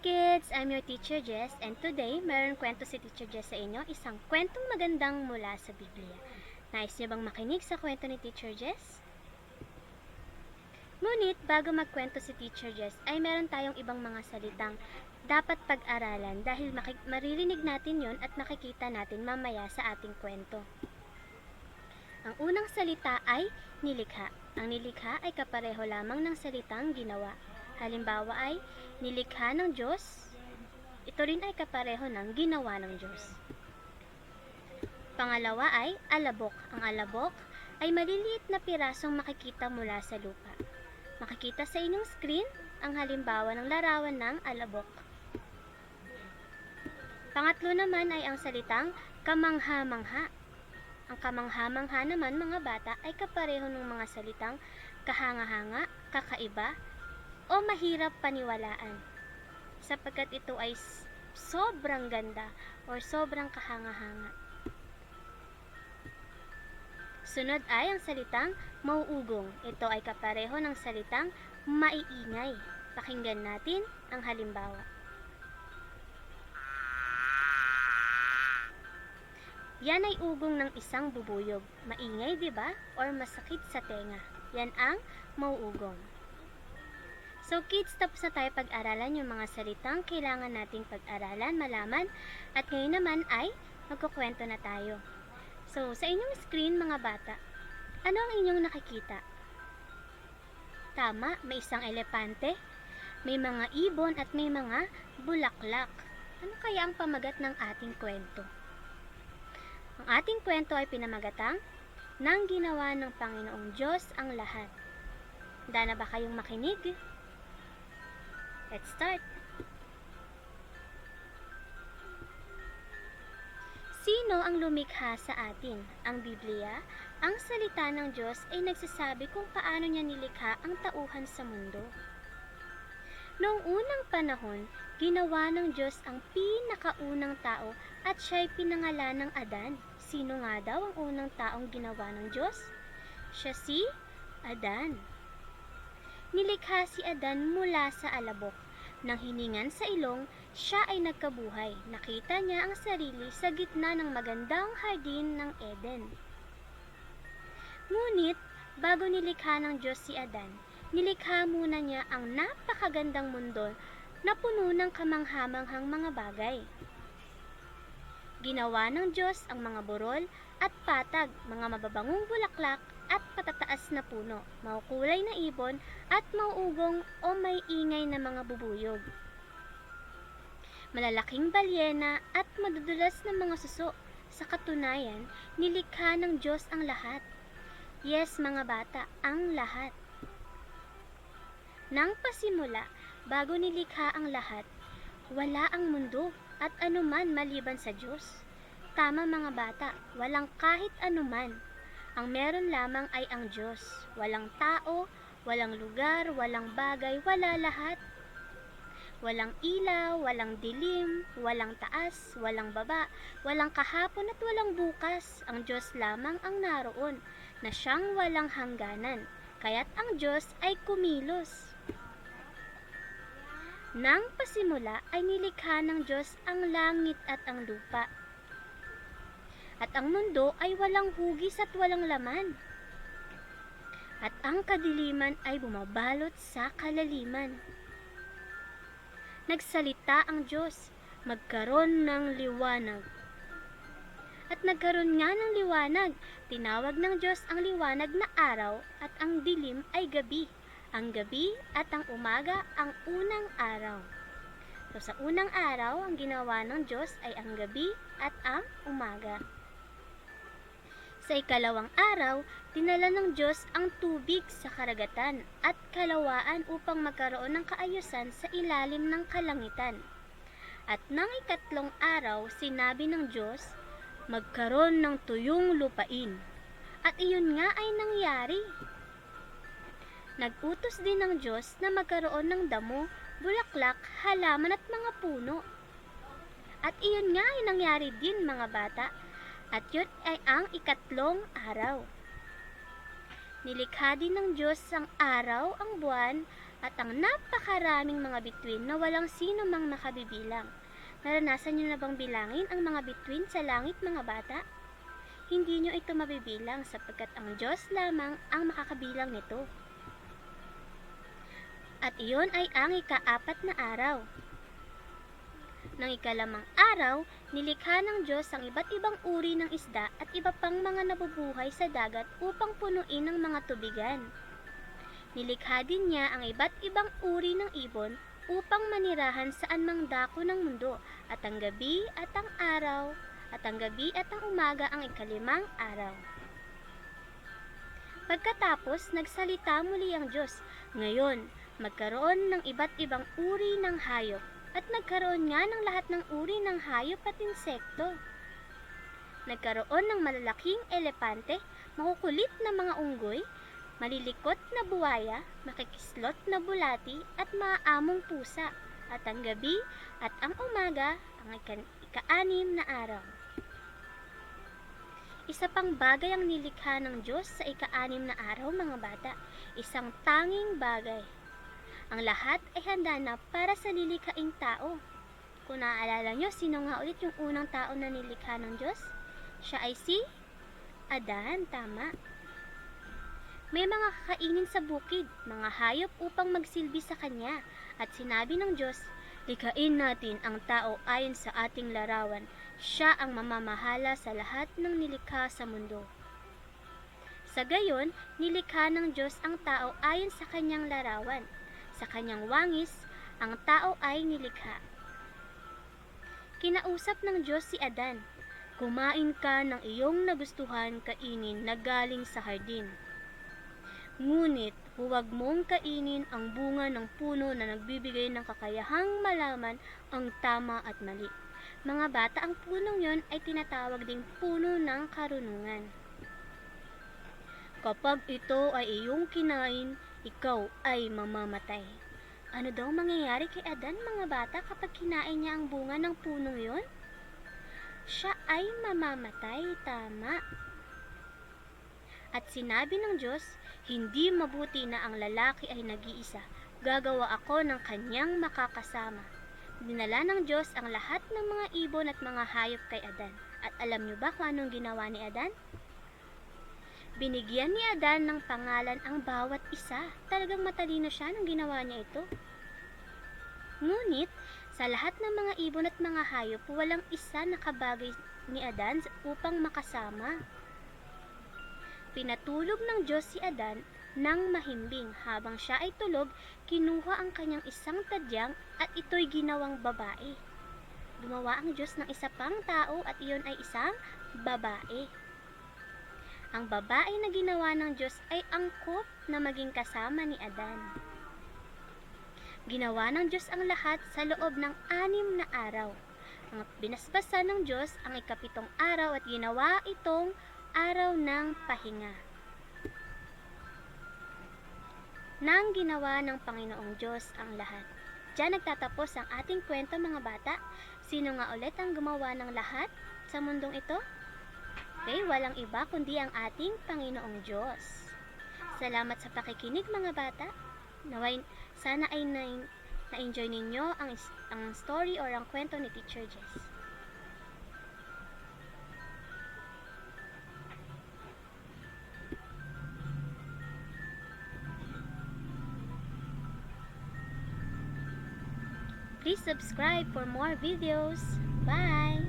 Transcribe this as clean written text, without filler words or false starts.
kids! I'm your Teacher Jess, and today, meron kwento si Teacher Jess sa inyo, isang kwentong magandang mula sa Biblia. Nais niyo bang makinig sa kwento ni Teacher Jess? Ngunit, bago magkwento si Teacher Jess, ay meron tayong ibang mga salitang dapat pag-aralan dahil maririnig natin yon at makikita natin mamaya sa ating kwento. Ang unang salita ay nilikha. Ang nilikha ay kapareho lamang ng salitang ginawa. Halimbawa ay, nilikha ng Diyos. Ito rin ay kapareho ng ginawa ng Diyos. Pangalawa ay alabok. Ang alabok ay maliliit na pirasong makikita mula sa lupa. Makikita sa inyong screen ang halimbawa ng larawan ng alabok. Pangatlo naman ay ang salitang kamangha-mangha. Ang kamangha-mangha naman, mga bata, ay kapareho ng mga salitang kahanga-hanga, kakaiba, o mahirap paniwalaan, sapagkat ito ay sobrang ganda o sobrang kahanga-hanga. Sunod ay ang salitang mauugong. Ito ay kapareho ng salitang maiingay. Pakinggan natin ang halimbawa. Yan ay ugong ng isang bubuyog. Maingay, di ba? Or masakit sa tenga. Yan ang mauugong. So kids, tapos na tayo pag-aralan yung mga salitang kailangan nating pag-aralan, malaman, at ngayon naman ay magkukwento na tayo. So sa inyong screen, mga bata, ano ang inyong nakikita? Tama, may isang elepante, may mga ibon at may mga bulaklak. Ano kaya ang pamagat ng ating kwento? Ang ating kwento ay pinamagatang nang ginawa ng Panginoong Diyos ang lahat. Handa na ba kayong makinig? Let's start! Sino ang lumikha sa atin? Ang Biblia, ang salita ng Diyos ay nagsasabi kung paano niya nilikha ang tauhan sa mundo. Noong unang panahon, ginawa ng Diyos ang pinakaunang tao at siya'y pinangalan ng Adan. Sino nga daw ang unang taong ginawa ng Diyos? Siya si Adan. Nilikha si Adan mula sa alabok. Nang hiningan sa ilong, siya ay nagkabuhay. Nakita niya ang sarili sa gitna ng magandang hardin ng Eden. Ngunit, bago nilikha ng Diyos si Adan, nilikha muna niya ang napakagandang mundo na puno ng kamanghamanghang mga bagay. Ginawa ng Diyos ang mga burol at patag, mga mababangong bulaklak at patataas na puno, maukulay na ibon at mauugong o may ingay na mga bubuyog. Malalaking balyena at madudulas na mga suso. Sa katunayan, nilikha ng Diyos ang lahat. Yes, mga bata, ang lahat. Nang pasimula, bago nilikha ang lahat, wala ang mundo at anuman maliban sa Diyos. Tama, mga bata, walang kahit anuman. Ang meron lamang ay ang Diyos. Walang tao, walang lugar, walang bagay, wala lahat. Walang ilaw, walang dilim, walang taas, walang baba, walang kahapon at walang bukas. Ang Diyos lamang ang naroon, na siyang walang hangganan. Kaya't ang Diyos ay kumilos. Nang pasimula ay nilikha ng Diyos ang langit at ang lupa. At ang mundo ay walang hugis at walang laman. At ang kadiliman ay bumabalot sa kalaliman. Nagsalita ang Diyos, magkaroon ng liwanag. At nagkaroon nga ng liwanag. Tinawag ng Diyos ang liwanag na araw at ang dilim ay gabi. Ang gabi at ang umaga ang unang araw. So sa unang araw, ang ginawa ng Diyos ay ang gabi at ang umaga. Sa ikalawang araw, dinala ng Diyos ang tubig sa karagatan at kalawaan upang magkaroon ng kaayusan sa ilalim ng kalangitan. At nang ikatlong araw, sinabi ng Diyos, magkaroon ng tuyong lupain. At iyon nga ay nangyari. Nag-utos din ng Diyos na magkaroon ng damo, bulaklak, halaman at mga puno. At iyon nga ay nangyari din, mga bata. At yun ay ang ikatlong araw. Nilikha din ng Diyos ang araw, ang buwan, at ang napakaraming mga bituin na walang sino mang makabibilang. Naranasan niyo na bang bilangin ang mga bituin sa langit, mga bata? Hindi niyo ito mabibilang sapagkat ang Diyos lamang ang makakabilang nito. At iyon ay ang ika-4 na araw. Nang ika-5 araw, nilikha ng Diyos ang iba't ibang uri ng isda at iba pang mga nabubuhay sa dagat upang punuin ang mga tubigan. Nilikha din niya ang iba't ibang uri ng ibon upang manirahan saan mang dako ng mundo, at ang gabi at ang araw, at ang gabi at ang umaga ang ika-5 araw. Pagkatapos, nagsalita muli ang Diyos, "Ngayon, magkaroon ng iba't ibang uri ng hayop." At nagkaroon nga ng lahat ng uri ng hayop at insekto. Nagkaroon ng malalaking elepante, makukulit na mga unggoy, malilikot na buwaya, makikislot na bulati, at maaamong pusa. At ang gabi at ang umaga ang ika-6 na araw. Isa pang bagay ang nilikha ng Diyos sa ika-6 na araw, mga bata. Isang tanging bagay. Ang lahat ay handa na para sa lilikhaing tao. Kung naaalala nyo, sino nga ulit yung unang tao na nilikha ng Diyos? Siya ay si Adan, tama. May mga kakainin sa bukid, mga hayop upang magsilbi sa kanya. At sinabi ng Diyos, "Likhain natin ang tao ayon sa ating larawan. Siya ang mamamahala sa lahat ng nilikha sa mundo." Sa gayon, nilikha ng Diyos ang tao ayon sa kanyang larawan. Sa kanyang wangis, ang tao ay nilikha. Kinausap ng Diyos si Adan, "Kumain ka ng iyong nagustuhan kainin na galing sa hardin. Ngunit huwag mong kainin ang bunga ng puno na nagbibigay ng kakayahang malaman ang tama at mali." Mga bata, ang punong yon ay tinatawag ding puno ng karunungan. "Kapag ito ay iyong kinain, ikaw ay mamamatay." Ano daw mangyayari kay Adan, mga bata, kapag kinain niya ang bunga ng punong yon? Siya ay mamamatay, tama. At sinabi ng Diyos, "Hindi mabuti na ang lalaki ay nag-iisa. Gagawa ako ng kanyang makakasama." Dinala ng Diyos ang lahat ng mga ibon at mga hayop kay Adan. At alam niyo ba kung anong ginawa ni Adan? Binigyan ni Adan ng pangalan ang bawat isa. Talagang matalino siya nung ginawa niya ito. Ngunit, sa lahat ng mga ibon at mga hayop, walang isa na kabagay ni Adan upang makasama. Pinatulog ng Diyos si Adan ng mahimbing. Habang siya ay tulog, kinuha ang kanyang isang tadyang at ito'y ginawang babae. Gumawa ang Diyos ng isa pang tao at iyon ay isang babae. Ang babae na ginawa ng Diyos ay angkop na maging kasama ni Adan. Ginawa ng Diyos ang lahat sa loob ng 6 na araw. Ang binasbasan ng Diyos ang ika-7 araw at ginawa itong araw ng pahinga. Nang ginawa ng Panginoong Diyos ang lahat. Diyan nagtatapos ang ating kwento, mga bata. Sino nga ulit ang gumawa ng lahat sa mundong ito? Okay, walang iba kundi ang ating Panginoong Diyos. Salamat sa pakikinig, mga bata. Naway, sana ay na-enjoy ninyo ang story or ang kwento ni Teacher Jess. Please subscribe for more videos. Bye!